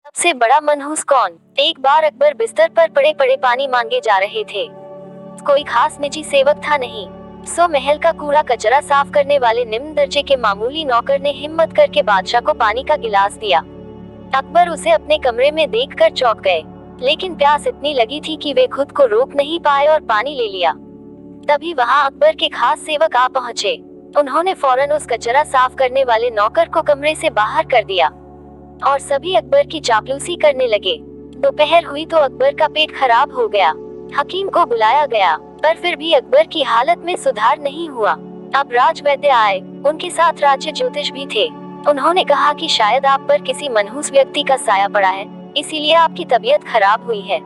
सबसे बड़ा मनहूस कौन? एक बार अकबर बिस्तर पर पड़े पड़े पानी मांगे जा रहे थे। कोई खास निजी सेवक था नहीं। सो महल का कूड़ा कचरा साफ करने वाले निम्न दर्जे के मामूली नौकर ने हिम्मत करके बादशाह को पानी का गिलास दिया। अकबर उसे अपने कमरे में देखकर चौंक गए, लेकिन प्यास इतनी लगी थी कि वे खुद को रोक नहीं पाए और पानी ले लिया। तभी वहां अकबर के खास सेवक आ पहुंचे। उन्होंने फौरन उस कचरा साफ करने वाले नौकर को कमरे से बाहर कर दिया और सभी अकबर की चापलूसी करने लगे। दोपहर हुई तो अकबर का पेट खराब हो गया। हकीम को बुलाया गया, पर फिर भी अकबर की हालत में सुधार नहीं हुआ। अब राजवैद्य आए, उनके साथ राज्य ज्योतिष भी थे। उन्होंने कहा कि शायद आप पर किसी मनहूस व्यक्ति का साया पड़ा है, इसीलिए आपकी तबीयत खराब हुई है।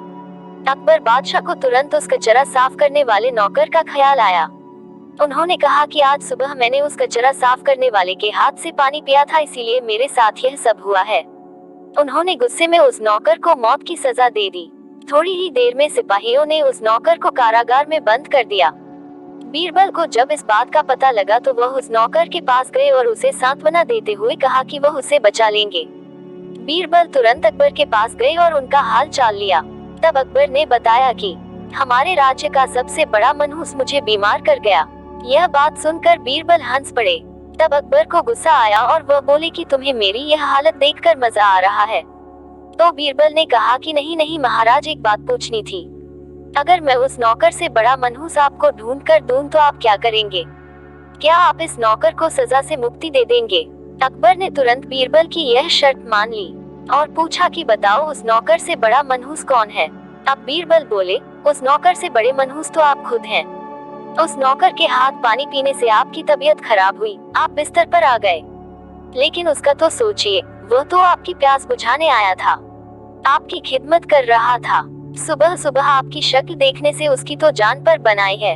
अकबर बादशाह को तुरंत उस कचरा साफ करने वाले नौकर का ख्याल आया। उन्होंने कहा कि आज सुबह मैंने उस कचरा साफ करने वाले के हाथ से पानी पिया था, इसीलिए मेरे साथ यह सब हुआ है। उन्होंने गुस्से में उस नौकर को मौत की सजा दे दी। थोड़ी ही देर में सिपाहियों ने उस नौकर को कारागार में बंद कर दिया। बीरबल को जब इस बात का पता लगा तो वह उस नौकर के पास गए और उसे सांत्वना देते हुए कहा कि वह उसे बचा लेंगे। बीरबल तुरंत अकबर के पास गए और उनका हाल चाल लिया। तब अकबर ने बताया कि हमारे राज्य का सबसे बड़ा मनहूस मुझे बीमार कर गया। यह बात सुनकर बीरबल हंस पड़े। तब अकबर को गुस्सा आया और वह बोले कि तुम्हें मेरी यह हालत देखकर मजा आ रहा है। तो बीरबल ने कहा कि नहीं नहीं महाराज, एक बात पूछनी थी। अगर मैं उस नौकर से बड़ा मनहूस आपको ढूंढ कर दूं तो आप क्या करेंगे? क्या आप इस नौकर को सजा से मुक्ति दे देंगे? अकबर ने तुरंत बीरबल की यह शर्त मान ली और पूछा कि बताओ उस नौकर से बड़ा मनहूस कौन है? अब बीरबल बोले, उस नौकर से बड़े मनहूस तो आप खुद हैं। उस नौकर के हाथ पानी पीने से आपकी तबीयत खराब हुई, आप बिस्तर पर आ गए। लेकिन उसका तो सोचिए, वह तो आपकी प्यास बुझाने आया था, आपकी खिदमत कर रहा था। सुबह सुबह आपकी शक्ल देखने से उसकी तो जान पर बनाई है।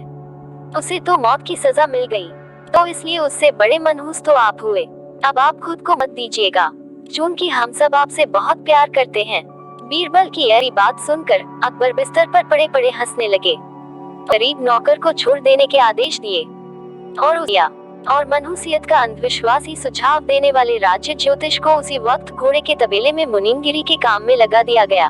उसे तो मौत की सजा मिल गई, तो इसलिए उससे बड़े मनहूस तो आप हुए। अब आप खुद को मत दीजिएगा, चूंकि हम सब आपसे बहुत प्यार करते हैं। बीरबल की यह बात सुनकर अकबर बिस्तर पर पड़े पड़े हंसने लगे। गरीब नौकर को छोड़ देने के आदेश दिए और मनहूसियत का अंधविश्वासी सुझाव देने वाले राज्य ज्योतिष को उसी वक्त घोड़े के तबेले में मुनीमगिरी के काम में लगा दिया गया।